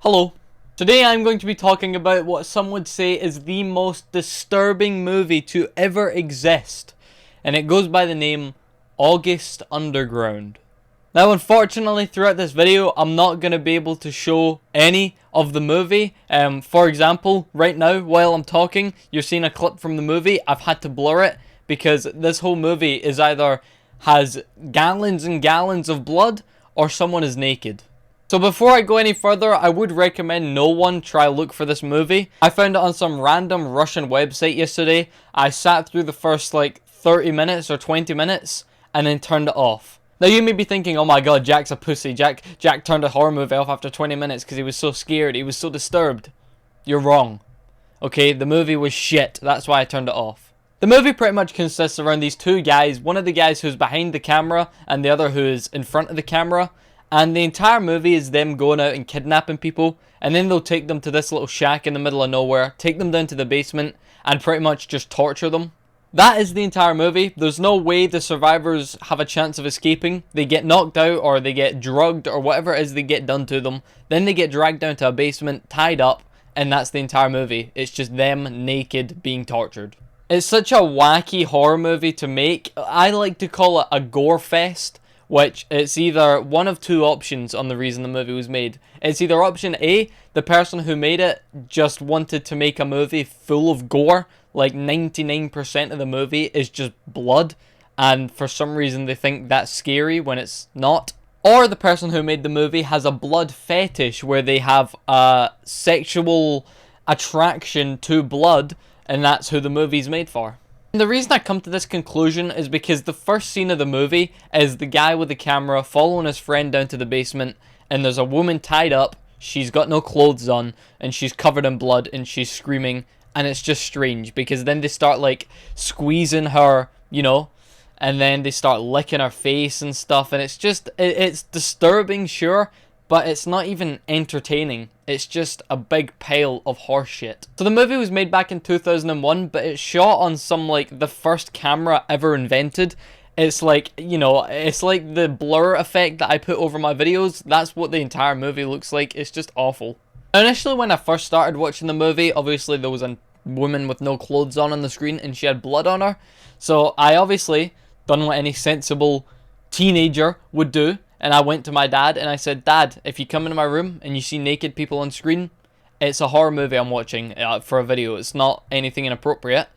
Hello. Today I'm going to be talking about what some would say is the most disturbing movie to ever exist, and it goes by the name August Underground. Now, unfortunately, throughout this video, I'm not going to be able to show any of the movie. For example, right now, while I'm talking, you're seeing a clip from the movie. I've had to blur it because this whole movie is either has gallons and gallons of blood or someone is naked. So before I go any further, I would recommend no one try look for this movie. I found it on some random Russian website yesterday. I sat through the first like 30 minutes or 20 minutes and then turned it off. Now you may be thinking, oh my god, Jack's a pussy. Jack turned a horror movie off after 20 minutes because he was so scared, he was so disturbed. You're wrong. Okay, the movie was shit, that's why I turned it off. The movie pretty much consists around these two guys, one of the guys who's behind the camera and the other who is in front of the camera. And the entire movie is them going out and kidnapping people, and then they'll take them to this little shack in the middle of nowhere, take them down to the basement, and pretty much just torture them. That is the entire movie. There's no way the survivors have a chance of escaping. They get knocked out, or they get drugged, or whatever it is they get done to them. Then they get dragged down to a basement, tied up, and that's the entire movie. It's just them naked being tortured. It's such a wacky horror movie to make. I like to call it a gore fest. Which it's either one of two options on the reason the movie was made. It's either option A, the person who made it just wanted to make a movie full of gore, like 99% of the movie is just blood, and for some reason they think that's scary when it's not. Or the person who made the movie has a blood fetish where they have a sexual attraction to blood, and that's who the movie's made for. And the reason I come to this conclusion is because the first scene of the movie is the guy with the camera following his friend down to the basement, and there's a woman tied up, she's got no clothes on, and she's covered in blood, and she's screaming, and it's just strange, because then they start like squeezing her, you know, and then they start licking her face and stuff, and it's just, it's disturbing, sure, but it's not even entertaining. It's just a big pile of horseshit. So the movie was made back in 2001, but it's shot on some, like, the first camera ever invented. It's like, you know, it's like the blur effect that I put over my videos. That's what the entire movie looks like. It's just awful. Initially, when I first started watching the movie, obviously there was a woman with no clothes on the screen, and she had blood on her. So I obviously done what any sensible teenager would do. And I went to my dad and I said, Dad, if you come into my room and you see naked people on screen, it's a horror movie I'm watching for a video. It's not anything inappropriate.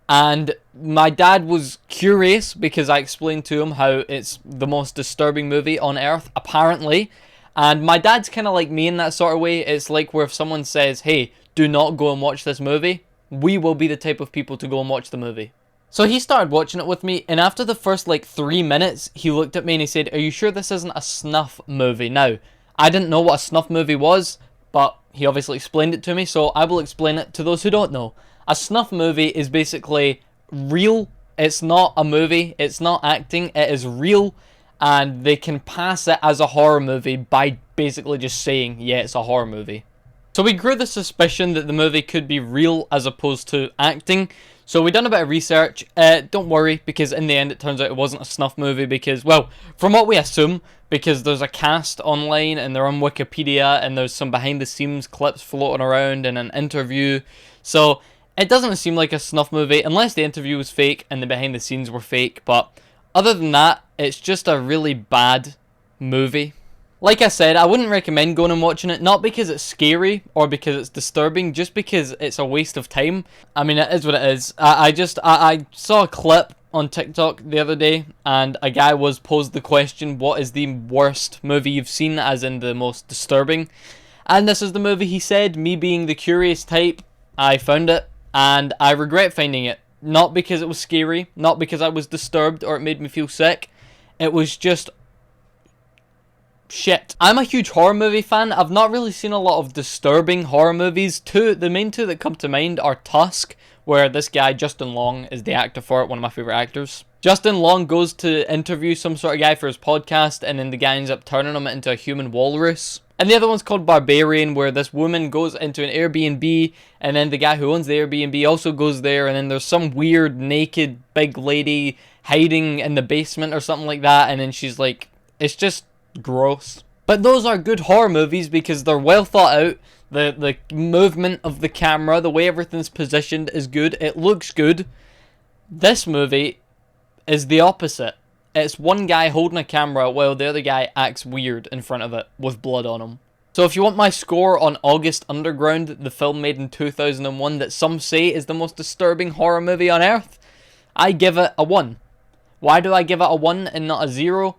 And my dad was curious because I explained to him how it's the most disturbing movie on earth, apparently. And my dad's kind of like me in that sort of way. It's like where if someone says, hey, do not go and watch this movie, we will be the type of people to go and watch the movie. So he started watching it with me, and after the first like 3 minutes, he looked at me and he said, are you sure this isn't a snuff movie? Now, I didn't know what a snuff movie was, but he obviously explained it to me, so I will explain it to those who don't know. A snuff movie is basically real. It's not a movie, it's not acting, it is real, and they can pass it as a horror movie by basically just saying, yeah, it's a horror movie. So we grew the suspicion that the movie could be real as opposed to acting. So we done a bit of research. Don't worry, because in the end it turns out it wasn't a snuff movie because, well, from what we assume, because there's a cast online and they're on Wikipedia and there's some behind the scenes clips floating around and an interview. So it doesn't seem like a snuff movie unless the interview was fake and the behind the scenes were fake. But other than that, it's just a really bad movie. Like I said, I wouldn't recommend going and watching it, not because it's scary or because it's disturbing, just because it's a waste of time. I mean, it is what it is. I saw a clip on TikTok the other day, and a guy was posed the question, what is the worst movie you've seen, as in the most disturbing? And this is the movie he said. Me being the curious type, I found it, and I regret finding it. Not because it was scary, not because I was disturbed or it made me feel sick. It was just shit. I'm a huge horror movie fan. I've not really seen a lot of disturbing horror movies. The main two that come to mind are Tusk, where this guy, Justin Long, is the actor for it, one of my favourite actors. Justin Long goes to interview some sort of guy for his podcast, and then the guy ends up turning him into a human walrus. And the other one's called Barbarian, where this woman goes into an Airbnb, and then the guy who owns the Airbnb also goes there, and then there's some weird naked big lady hiding in the basement or something like that, and then she's like, it's just gross. But those are good horror movies because they're well thought out. The movement of the camera, the way everything's positioned is good. It looks good. This movie is the opposite. It's one guy holding a camera while the other guy acts weird in front of it with blood on him. So if you want my score on August Underground, the film made in 2001 that some say is the most disturbing horror movie on earth, I give it a 1. Why do I give it a 1 and not a 0?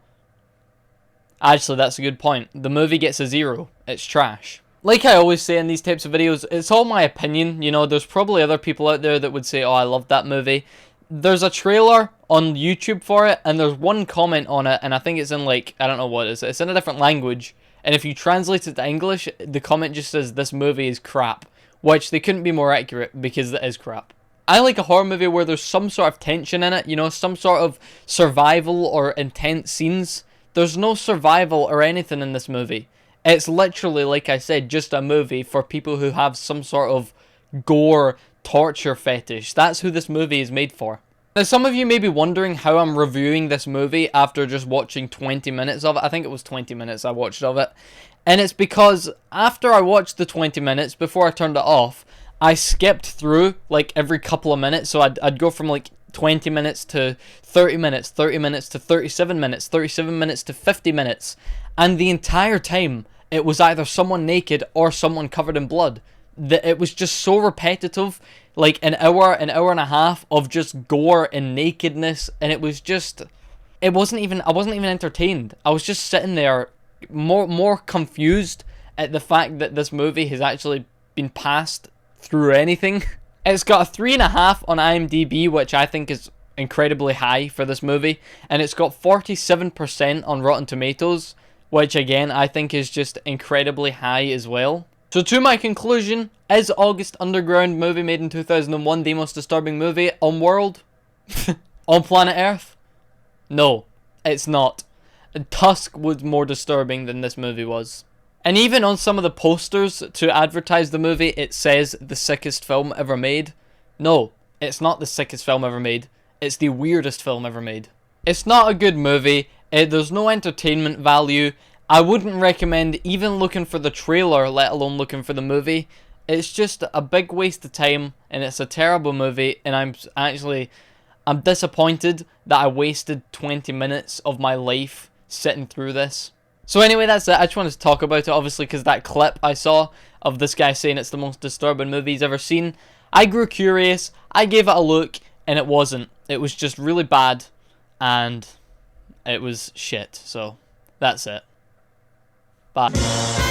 Actually, that's a good point. The movie gets a 0. It's trash. Like I always say in these types of videos, it's all my opinion. You know, there's probably other people out there that would say, oh, I love that movie. There's a trailer on YouTube for it, and there's one comment on it, and I think it's in, like, I don't know what it is. It's in a different language, and if you translate it to English, the comment just says, this movie is crap, which they couldn't be more accurate, because it is crap. I like a horror movie where there's some sort of tension in it, you know, some sort of survival or intense scenes. There's no survival or anything in this movie. It's literally, like I said, just a movie for people who have some sort of gore torture fetish. That's who this movie is made for. Now, some of you may be wondering how I'm reviewing this movie after just watching 20 minutes of it. I think it was 20 minutes I watched of it. And it's because after I watched the 20 minutes, before I turned it off, I skipped through like every couple of minutes. So I'd go from like 20 minutes to 30 minutes, 30 minutes to 37 minutes, 37 minutes to 50 minutes. And the entire time, it was either someone naked or someone covered in blood. It was just so repetitive, like an hour and a half of just gore and nakedness, and it was just, I wasn't even entertained. I was just sitting there more confused at the fact that this movie has actually been passed through anything. It's got a 3.5 on IMDb, which I think is incredibly high for this movie, and it's got 47% on Rotten Tomatoes, which again I think is just incredibly high as well. So to my conclusion, is August Underground, movie made in 2001, the most disturbing movie on world? On planet Earth? No, it's not. Tusk was more disturbing than this movie was. And even on some of the posters to advertise the movie, it says the sickest film ever made. No, it's not the sickest film ever made. It's the weirdest film ever made. It's not a good movie. There's no entertainment value. I wouldn't recommend even looking for the trailer, let alone looking for the movie. It's just a big waste of time, and it's a terrible movie, and I'm disappointed that I wasted 20 minutes of my life sitting through this. So anyway, that's it. I just wanted to talk about it, obviously, because that clip I saw of this guy saying it's the most disturbing movie he's ever seen. I grew curious, I gave it a look, and it wasn't. It was just really bad, and it was shit. So, that's it. Bye.